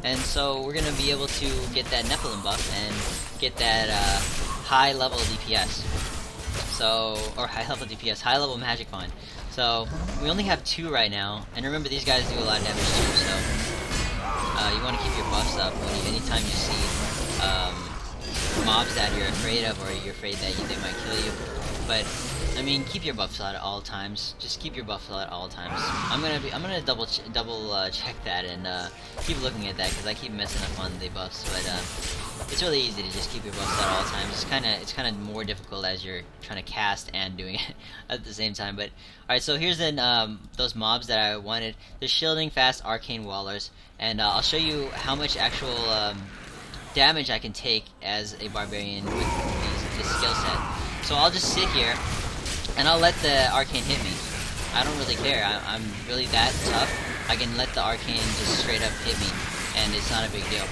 and so we're gonna be able to get that Nephilim buff and get that high level DPS. So, or high level DPS, high level magic wand. So we only have 2 right now, and remember these guys do a lot of damage too. So you want to keep your buffs up anytime you see mobs that you're afraid of, or you're afraid that they might kill you. But I mean, keep your buffs out at all times. Just keep your buffs out at all times. I'm gonna double check that and keep looking at that because I keep messing up on the buffs. But it's really easy to just keep your buffs at all times. It's kind of more difficult as you're trying to cast and doing it at the same time. But all right, so here's those mobs that I wanted. They're shielding fast arcane wallers, and I'll show you how much actual damage I can take as a barbarian with this skill set. So I'll just sit here and I'll let the arcane hit me. I don't really care. I'm really that tough. I can let the arcane just straight up hit me, and it's not a big deal.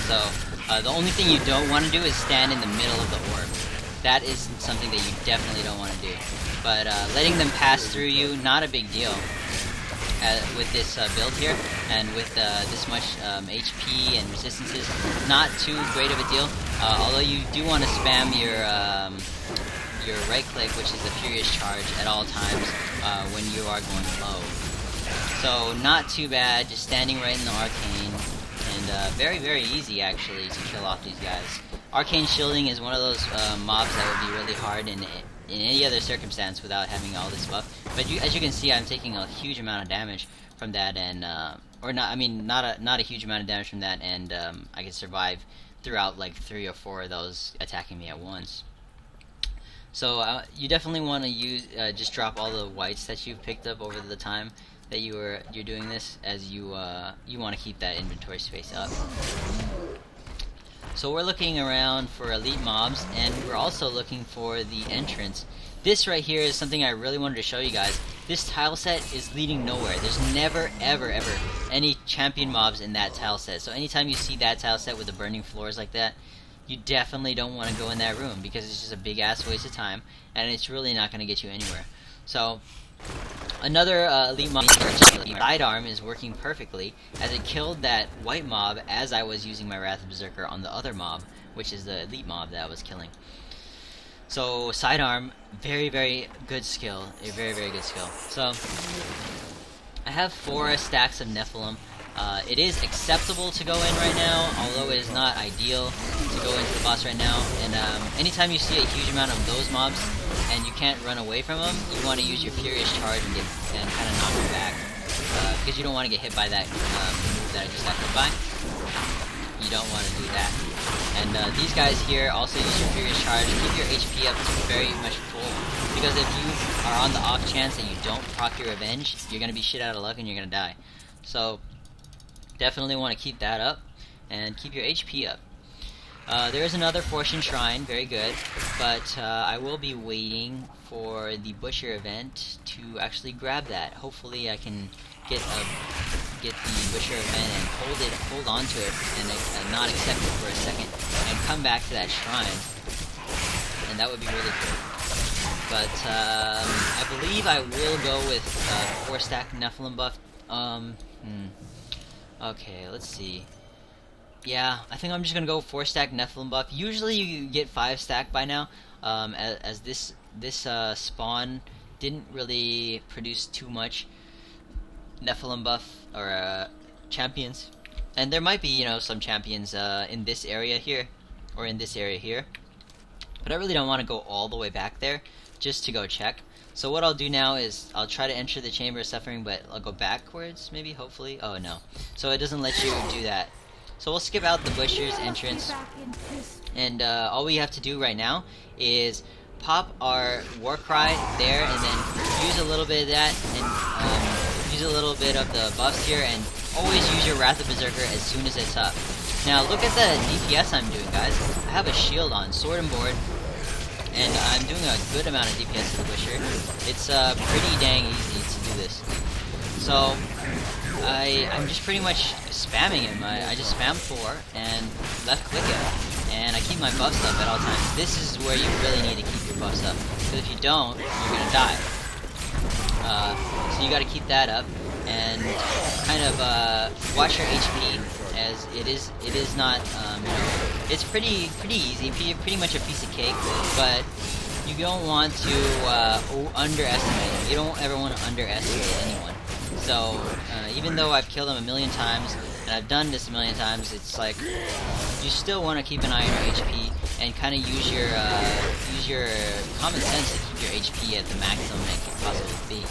So the only thing you don't want to do is stand in the middle of the orb. That is something that you definitely don't want to do. But letting them pass through you, not a big deal. With this build here, and with this much HP and resistances, not too great of a deal. Although you do want to spam your right click, which is the Furious Charge, at all times when you are going low. So not too bad, just standing right in the arcane, and very, very easy actually to kill off these guys. Arcane shielding is one of those mobs that would be really hard in any other circumstance without having all this buff. But as you can see, I'm taking a huge amount of damage from that, and or not. I mean, not a huge amount of damage from that, and I can survive throughout like 3 or 4 of those attacking me at once. So you definitely want to use just drop all the whites that you've picked up over the time that you're doing this, as you want to keep that inventory space up. So we're looking around for elite mobs, and we're also looking for the entrance. This right here is something I really wanted to show you guys. This tile set is leading nowhere. There's never, ever, ever any champion mobs in that tile set. So anytime you see that tile set with the burning floors like that, you definitely don't want to go in that room, because it's just a big ass waste of time, and it's really not going to get you anywhere. So another elite mob, sidearm, is working perfectly, as it killed that white mob as I was using my Wrath of Berserker on the other mob, which is the elite mob that I was killing. So sidearm, very, very good skill, a very, very good skill. So I have 4 stacks of Nephilim. It is acceptable to go in right now, although it is not ideal to go into the boss right now. And anytime you see a huge amount of those mobs and you can't run away from them, you want to use your Furious Charge and kind of knock them back, because you don't want to get hit by that move that I just got hit by. You don't want to do that. And these guys here also use your Furious Charge. Keep your HP up to very much full, because if you are on the off chance that you don't proc your revenge, you're going to be shit out of luck and you're going to die. So definitely want to keep that up, and keep your HP up. There is another Fortune Shrine, very good, but I will be waiting for the Butcher event to actually grab that. Hopefully I can get the Butcher event and hold on to it, and not accept it for a second, and come back to that shrine, and that would be really cool. But I believe I will go with 4-stack Nephilim buff. Okay, let's see. Yeah, I think I'm just gonna go 4-stack Nephilim buff. Usually you get 5-stack by now, as this spawn didn't really produce too much Nephilim buff or champions. And there might be, you know, some champions in this area here, or in this area here. But I really don't want to go all the way back there just to go check. So what I'll do now is I'll try to enter the Chamber of Suffering, but I'll go backwards, maybe, hopefully. Oh no. So it doesn't let you do that. So we'll skip out the Butcher's entrance, and all we have to do right now is pop our War Cry there, and then use a little bit of that, and use a little bit of the buffs here, and always use your Wrath of Berserker as soon as it's up. Now look at the DPS I'm doing, guys. I have a shield on, sword and board, and I'm doing a good amount of DPS to the Butcher. It's pretty dang easy to do this. So I'm just pretty much spamming him. I just spam 4 and left click him, and I keep my buffs up at all times. This is where you really need to keep your buffs up, because if you don't, you're gonna die. So you gotta keep that up. and kind of watch your HP, as it is not you know, it's pretty easy, pretty much a piece of cake, but you don't want to underestimate it. You don't ever want to underestimate anyone. So even though I've killed them a million times and I've done this a million times, it's like you still want to keep an eye on your HP and kind of use your common sense to keep your HP at the maximum it can possibly be.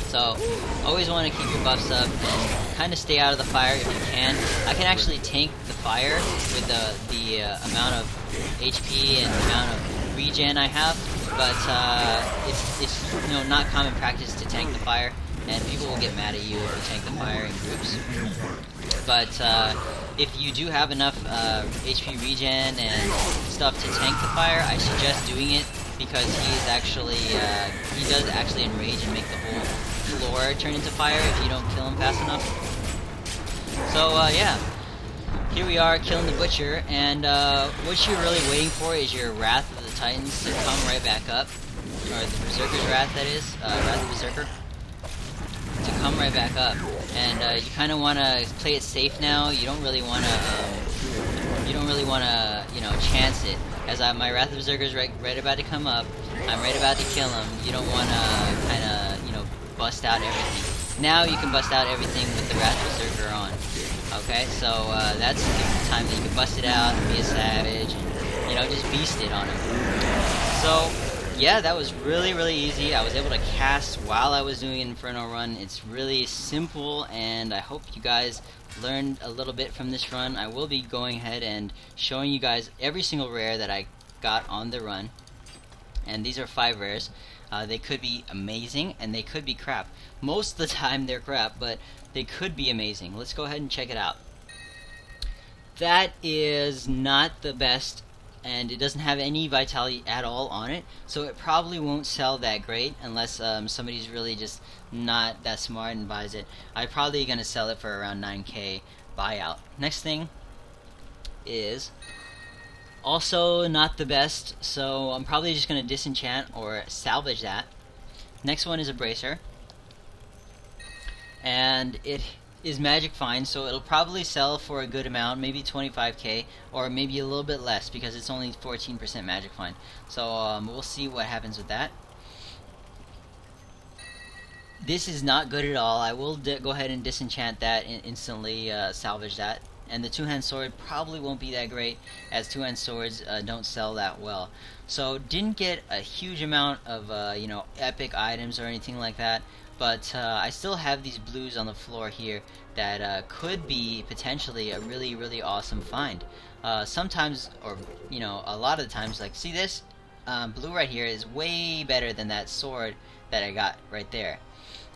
So always want to keep your buffs up and kind of stay out of the fire if you can. I can actually tank the fire with the amount of HP and the amount of regen I have, but it's you know, not common practice to tank the fire, and people will get mad at you if you tank the fire in groups. But if you do have enough HP regen and stuff to tank the fire, I suggest doing it, because he does actually enrage and make the whole floor turn into fire if you don't kill him fast enough. So yeah, here we are killing the Butcher, and what you're really waiting for is your Wrath of the Titans to come right back up, or the Berserker's Wrath, that is, Wrath of Berserker, to come right back up. And you kind of want to play it safe now. You don't really want to, you know, chance it. As my Wrath of Berserker is right about to come up, I'm right about to kill him. You don't want to kind of, you know, bust out everything. Now you can bust out everything with the Wrath of Berserker on. Okay, so that's the time that you can bust it out and be a savage and, you know, just beast it on him. So yeah, that was really easy. I was able to cast while I was doing an Inferno run. It's really simple, and I hope you guys learned a little bit from this run. I will be going ahead and showing you guys every single rare that I got on the run, and these are 5 rares. They could be amazing and they could be crap. Most of the time they're crap, but they could be amazing. Let's go ahead and check it out. That is not the best, and it doesn't have any vitality at all on it, so it probably won't sell that great unless somebody's really just not that smart and buys it. I'm probably gonna sell it for around 9k buyout. Next thing is also not the best, so I'm probably just gonna disenchant or salvage that. Next one is a Bracer, and it is magic fine, so it'll probably sell for a good amount, maybe 25k, or maybe a little bit less, because it's only 14% magic fine. So we'll see what happens with that. This is not good at all. I will go ahead and disenchant that and instantly salvage that. And the two-hand sword probably won't be that great, as two-hand swords don't sell that well. So didn't get a huge amount of you know, epic items or anything like that, but I still have these blues on the floor here that could be potentially a really awesome find. Sometimes, or you know, a lot of the times, like see this blue right here is way better than that sword that I got right there.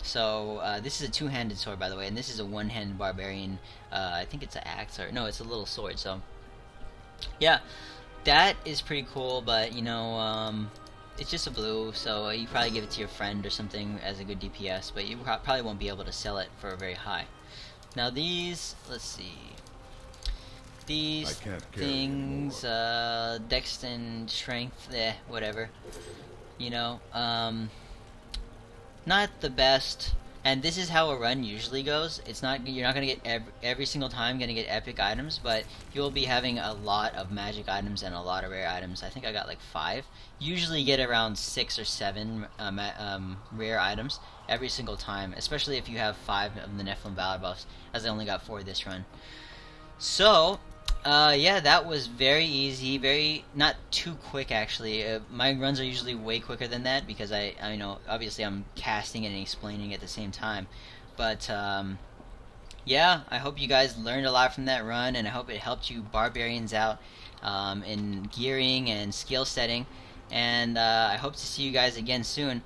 So this is a two-handed sword, by the way, and this is a one-handed barbarian. I think it's an axe, or no, it's a little sword. So yeah, that is pretty cool, but you know, it's just a blue, so you probably give it to your friend or something as a good DPS, but you probably won't be able to sell it for very high. Now these, let's see, these things, dex and strength, whatever, you know, not the best. And this is how a run usually goes. It's not, you're not gonna get every single time gonna get epic items, but you'll be having a lot of magic items and a lot of rare items. I think I got like 5. Usually get around 6 or 7 rare items every single time, especially if you have 5 of the Nephilim Valor buffs, as I only got 4 this run. So yeah, that was very easy, not too quick actually. My runs are usually way quicker than that, because I know, obviously I'm casting and explaining at the same time. But yeah, I hope you guys learned a lot from that run, and I hope it helped you barbarians out in gearing and skill setting. And I hope to see you guys again soon.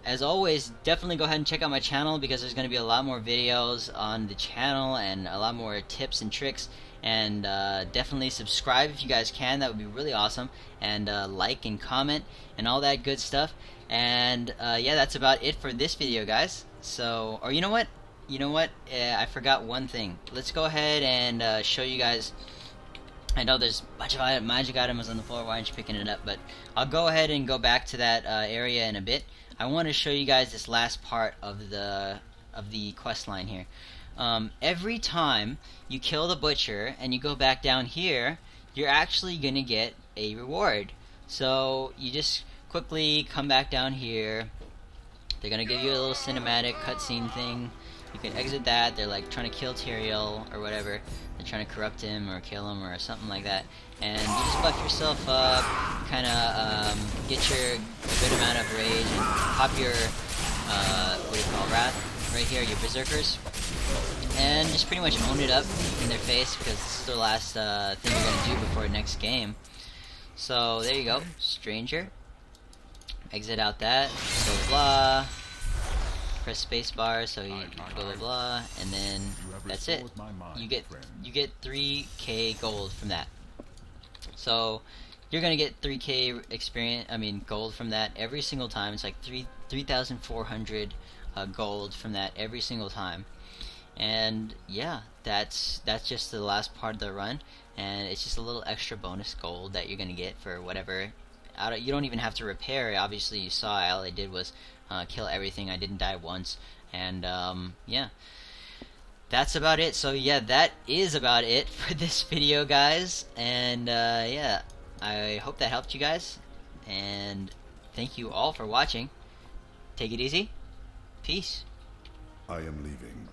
As always, definitely go ahead and check out my channel, because there's going to be a lot more videos on the channel and a lot more tips and tricks. And definitely subscribe if you guys can. That would be really awesome. And like and comment and all that good stuff. And yeah, that's about it for this video, guys. So, or you know what? I forgot one thing. Let's go ahead and show you guys. I know there's a bunch of magic items on the floor. Why aren't you picking it up? But I'll go ahead and go back to that area in a bit. I want to show you guys this last part of the quest line here. Every time you kill the butcher and you go back down here, you're actually gonna get a reward. So you just quickly come back down here. They're gonna give you a little cinematic cutscene thing. You can exit that. They're like trying to kill Tyrael or whatever. They're trying to corrupt him or kill him or something like that. And you just buff yourself up, kind of get your a good amount of rage and pop your what do you call wrath right here, your berserkers, and just pretty much own it up in their face because this is the last thing you're gonna do before next game. So there you go, Stranger. Exit out that, blah blah blah. Press spacebar so you blah blah blah, and then that's it. You get 3k gold from that. So you're gonna get 3k experience. I mean gold from that every single time. It's like 3,400 gold from that every single time. And yeah, that's just the last part of the run, and it's just a little extra bonus gold that you're gonna get for whatever. You don't even have to repair it. Obviously, you saw all I did was kill everything. I didn't die once, and yeah, that's about it. So yeah, that is about it for this video, guys. And yeah, I hope that helped you guys, and thank you all for watching. Take it easy. Peace. I am leaving.